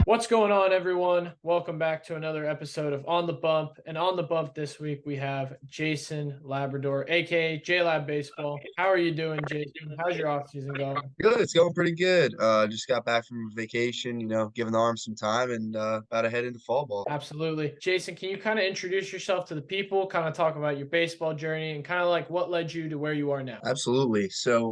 What's going on, everyone? Welcome back to another episode of On the Bump. And on the bump this week, we have Jason Labrador, aka Jaylab Baseball. How are you doing, Jason? How's your off season going? Good, it's going pretty good. Just got back from vacation, giving the arms some time and about to head into fall ball. Absolutely. Jason, can you kind of introduce yourself to the people, kind of talk about your baseball journey, and kind of like what led you to where you are now? Absolutely.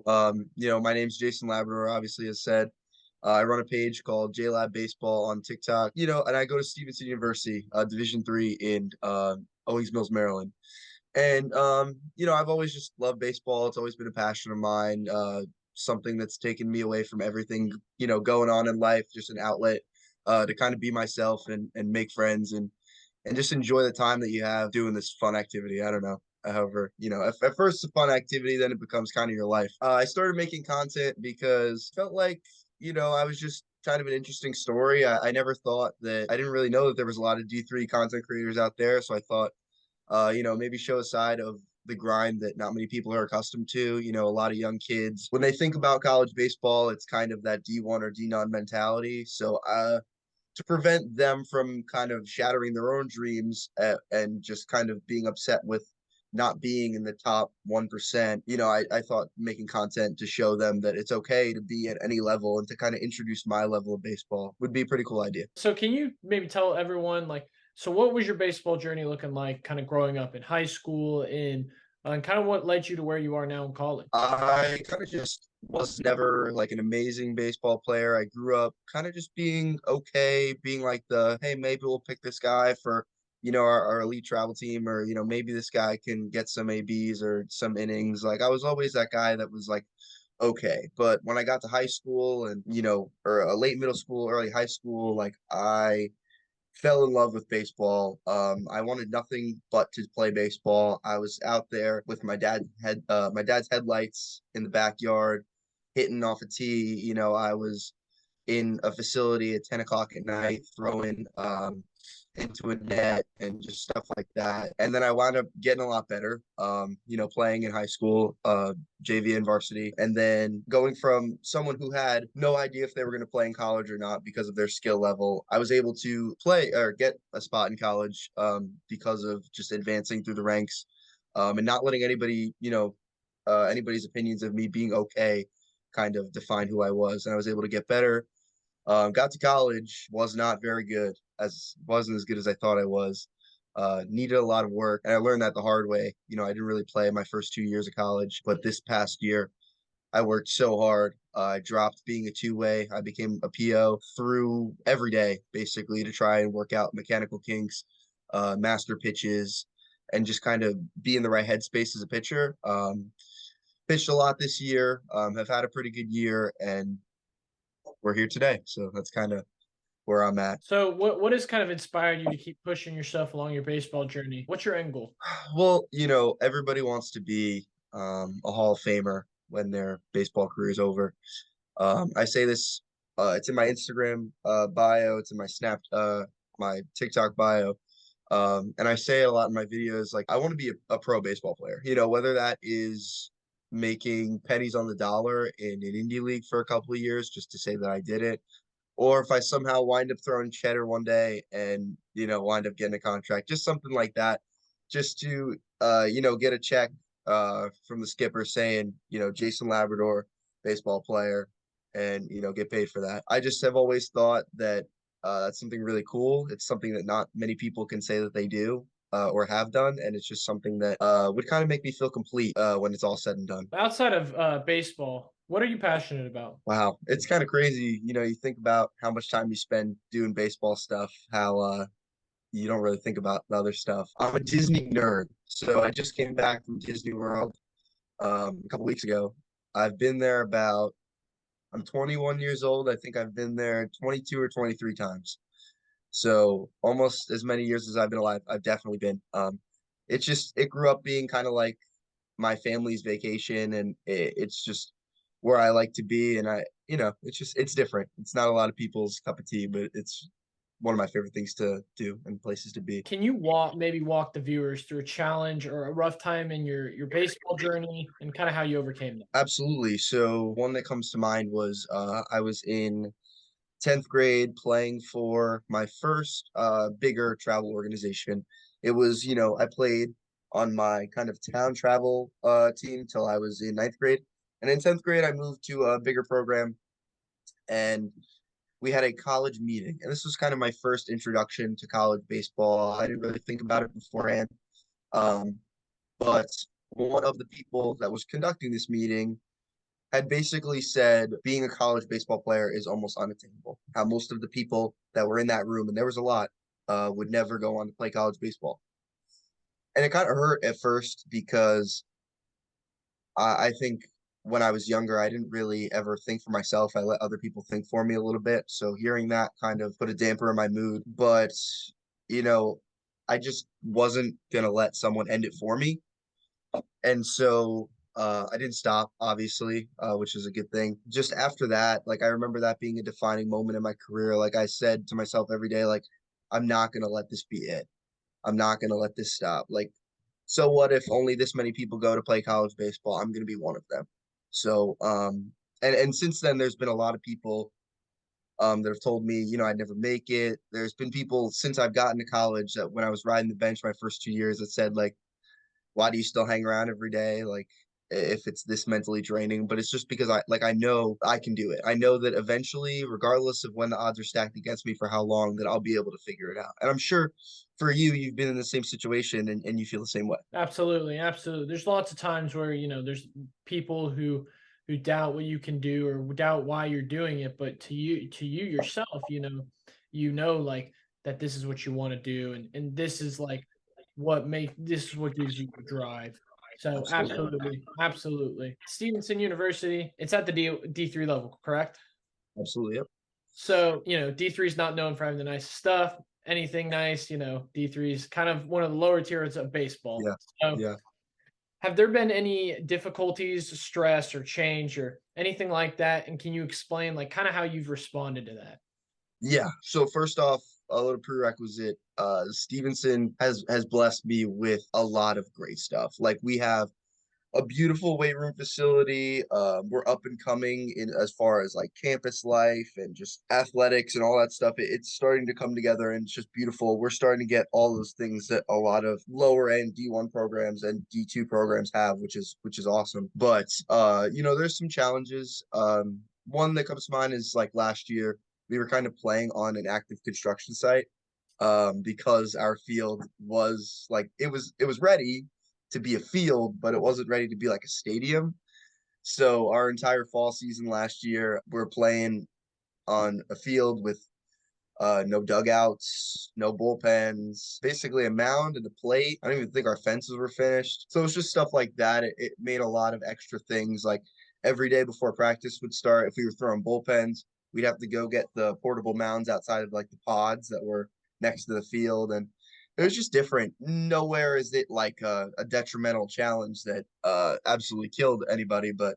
My name's Jason Labrador, obviously, as said. I run a page called Jaylab Baseball on TikTok, and I go to Stevenson University, Division III in Owings Mills, Maryland. And I've always just loved baseball. It's always been a passion of mine. Something that's taken me away from everything, going on in life, just an outlet to kind of be myself and make friends and just enjoy the time that you have doing this fun activity. I don't know. However, at first it's a fun activity, then it becomes kind of your life. I started making content because I felt like, I was just kind of an interesting story. I never thought that I didn't really know that there was a lot of D3 content creators out there. So I thought, maybe show a side of the grind that not many people are accustomed to. A lot of young kids, when they think about college baseball, it's kind of that D1 or D9 mentality. So to prevent them from kind of shattering their own dreams and just kind of being upset with not being in the top 1%, I thought making content to show them that it's okay to be at any level and to kind of introduce my level of baseball would be a pretty cool idea. So, can you maybe tell everyone, like, so what was your baseball journey looking like, kind of growing up in high school, and kind of what led you to where you are now in college? I kind of just was never like an amazing baseball player. I grew up kind of just being okay, being like hey, maybe we'll pick this guy for, our elite travel team, or, maybe this guy can get some ABs or some innings. Like I was always that guy that was like, okay. But when I got to high school and, or a late middle school, early high school, like I fell in love with baseball. I wanted nothing but to play baseball. I was out there with my dad's headlights in the backyard, hitting off a tee. I was in a facility at 10 o'clock at night, throwing into a net and just stuff like that. And then I wound up getting a lot better, playing in high school, JV and varsity. And then going from someone who had no idea if they were going to play in college or not because of their skill level, I was able to play or get a spot in college because of just advancing through the ranks and not letting anybody's opinions of me being okay kind of define who I was. And I was able to get better. Got to college, was not very good, wasn't as good as I thought I was. Needed a lot of work, and I learned that the hard way. I didn't really play my first 2 years of college, but this past year, I worked so hard. I dropped being a two-way. I became a PO through every day, basically, to try and work out mechanical kinks, master pitches, and just kind of be in the right headspace as a pitcher. Pitched a lot this year. Have had a pretty good year, and we're here today. So that's kind of where I'm at. So, what has kind of inspired you to keep pushing yourself along your baseball journey? What's your end goal? Well, everybody wants to be a Hall of Famer when their baseball career is over. I say this, it's in my Instagram bio, it's in my TikTok bio. And I say it a lot in my videos, like I want to be a pro baseball player, whether that is making pennies on the dollar in an indie league for a couple of years just to say that I did it, or if I somehow wind up throwing cheddar one day and wind up getting a contract, just something like that, just to get a check from the skipper saying Jason Labrador, baseball player, and get paid for that. I just have always thought that that's something really cool. It's something that not many people can say that they do. Or have done, and it's just something that would kind of make me feel complete when it's all said and done. Outside of baseball, what are you passionate about? Wow, it's kind of crazy. You think about how much time you spend doing baseball stuff, how you don't really think about the other stuff. I'm a Disney nerd, so I just came back from Disney World a couple weeks ago. I've been there I'm 21 years old. I think I've been there 22 or 23 times. So almost as many years as I've been alive, I've definitely been. It grew up being kind of like my family's vacation, and it's just where I like to be. And it's different. It's not a lot of people's cup of tea, but one of my favorite things to do and places to be. Can you maybe walk the viewers through a challenge or a rough time in your baseball journey and kind of how you overcame that? Absolutely. So one that comes to mind was I was in 10th grade playing for my first bigger travel organization. It was, I played on my kind of town travel team till I was in ninth grade. And in 10th grade, I moved to a bigger program and we had a college meeting. And this was kind of my first introduction to college baseball. I didn't really think about it beforehand. Um, but one of the people that was conducting this meeting had basically said being a college baseball player is almost unattainable. How most of the people that were in that room, and there was a lot, would never go on to play college baseball. And it kind of hurt at first because I think when I was younger, I didn't really ever think for myself. I let other people think for me a little bit. So hearing that kind of put a damper in my mood. But, you know, I just wasn't going to let someone end it for me. And so I didn't stop, obviously, which is a good thing. Just after that, like I remember that being a defining moment in my career. Like I said to myself every day, like, I'm not gonna let this be it. I'm not gonna let this stop. Like, so what if only this many people go to play college baseball? I'm gonna be one of them. So and since then there's been a lot of people that have told me, I'd never make it. There's been people since I've gotten to college that when I was riding the bench my first 2 years that said like why do you still hang around every day? Like if it's this mentally draining, but it's just because I know I can do it. I know that eventually, regardless of when the odds are stacked against me for how long, that I'll be able to figure it out. And I'm sure for you, you've been in the same situation and you feel the same way. Absolutely, absolutely. There's lots of times where, there's people who doubt what you can do or doubt why you're doing it, but to you yourself, like that this is what you want to do and this is like this is what gives you the drive. So Absolutely. absolutely, absolutely. Stevenson University, it's at the D3 level, correct? Absolutely. Yep. So, D3 is not known for having the nicest stuff. Anything nice, D3 is kind of one of the lower tiers of baseball. Yeah. So Yeah. have there been any difficulties, stress, or change, or anything like that? And can you explain, like, kind of how you've responded to that? Yeah. So first off, a little prerequisite, Stevenson has blessed me with a lot of great stuff. Like we have a beautiful weight room facility. We're up and coming in as far as like campus life and just athletics and all that stuff. It's starting to come together and it's just beautiful. We're starting to get all those things that a lot of lower end D1 programs and D2 programs have, which is awesome. But there's some challenges. One that comes to mind is like last year we were kind of playing on an active construction site because our field was like it was ready to be a field, but it wasn't ready to be like a stadium. So our entire fall season last year, we're playing on a field with no dugouts, no bullpens, basically a mound and a plate. I don't even think our fences were finished. So it was just stuff like that. It made a lot of extra things. Like every day before practice would start, if we were throwing bullpens, we'd have to go get the portable mounds outside of like the pods that were next to the field. And it was just different. Nowhere is it like a detrimental challenge that absolutely killed anybody, but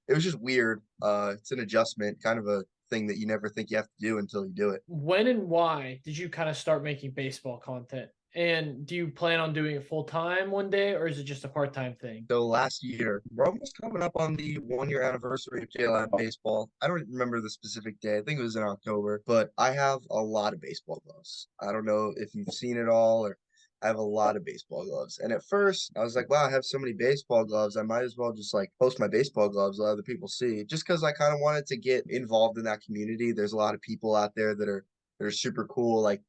it was just weird. It's an adjustment, kind of a thing that you never think you have to do until you do it. When and why did you kind of start making baseball content? And do you plan on doing it full time one day, or is it just a part time thing? So last year, we're almost coming up on the 1 year anniversary of Jaylab Baseball. I don't remember the specific day. I think it was in October, but I have a lot of baseball gloves. I don't know if you've seen it all or I have a lot of baseball gloves. And at first, I was like, wow, I have so many baseball gloves. I might as well just like post my baseball gloves, let other people see. Just because I kind of wanted to get involved in that community. There's a lot of people out there that are super cool. Like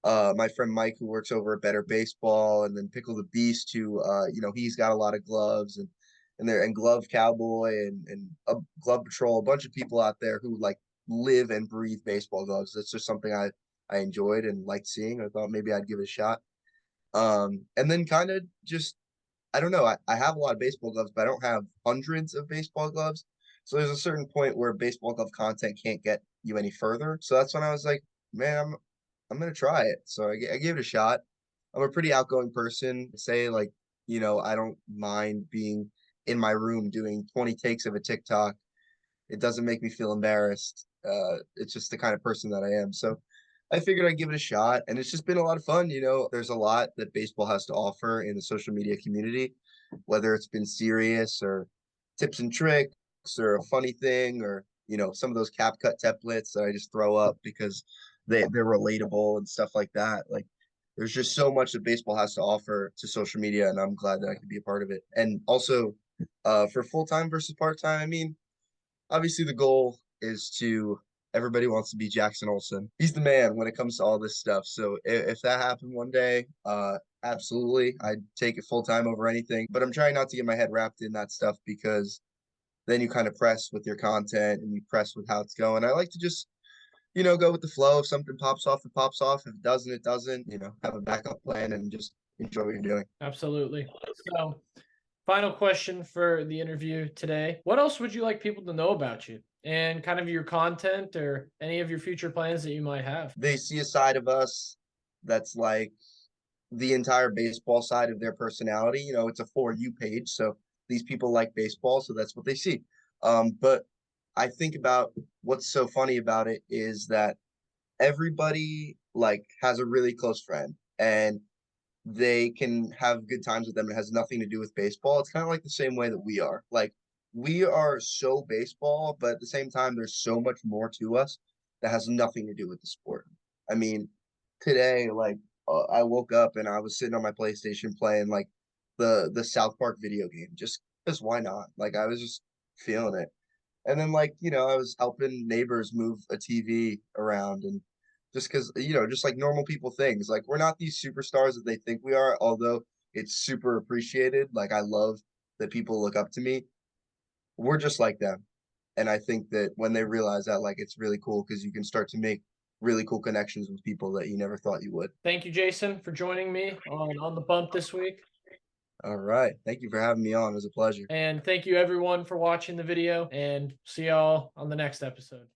my friend Mike who works over at Better Baseball, and then Pickle the Beast who he's got a lot of gloves and Glove Cowboy and Glove Patrol, a bunch of people out there who like live and breathe baseball gloves. That's just something I enjoyed and liked seeing. I thought maybe I'd give it a shot. And then kind of just I don't know. I have a lot of baseball gloves, but I don't have hundreds of baseball gloves. So there's a certain point where baseball glove content can't get you any further. So that's when I was like, man, I'm gonna try it. So I gave it a shot. I'm a pretty outgoing person. Say like, I don't mind being in my room doing 20 takes of a TikTok. It doesn't make me feel embarrassed. It's just the kind of person that I am. So I figured I'd give it a shot, and it's just been a lot of fun. There's a lot that baseball has to offer in the social media community, whether it's been serious or tips and tricks or a funny thing or, some of those cap cut templates that I just throw up because they're relatable and stuff like that. Like there's just so much that baseball has to offer to social media, and I'm glad that I can be a part of it. And also, for full time versus part time, I mean, obviously the goal is to everybody wants to be Jackson Olsen. He's the man when it comes to all this stuff. So if that happened one day, absolutely, I'd take it full time over anything. But I'm trying not to get my head wrapped in that stuff because then you kind of press with your content and you press with how it's going. I like to just go with the flow. If something pops off, it pops off. If it doesn't, it doesn't. Have a backup plan and just enjoy what you're doing. Absolutely. So, final question for the interview today. What else would you like people to know about you and kind of your content or any of your future plans that you might have? They see a side of us that's like the entire baseball side of their personality. It's a For You page. So these people like baseball. So that's what they see. But I think about what's so funny about it is that everybody like has a really close friend and they can have good times with them. It has nothing to do with baseball. It's kind of like the same way that we are. Like we are so baseball, but at the same time, there's so much more to us that has nothing to do with the sport. I mean, today, like I woke up and I was sitting on my PlayStation playing like the South Park video game, just because why not? Like I was just feeling it. And then like, I was helping neighbors move a TV around and just because, just like normal people things. Like we're not these superstars that they think we are, although it's super appreciated. Like I love that people look up to me. We're just like them. And I think that when they realize that, like it's really cool because you can start to make really cool connections with people that you never thought you would. Thank you, Jason, for joining me on the bump this week. All right. Thank you for having me on. It was a pleasure. And thank you everyone for watching the video, and see y'all on the next episode.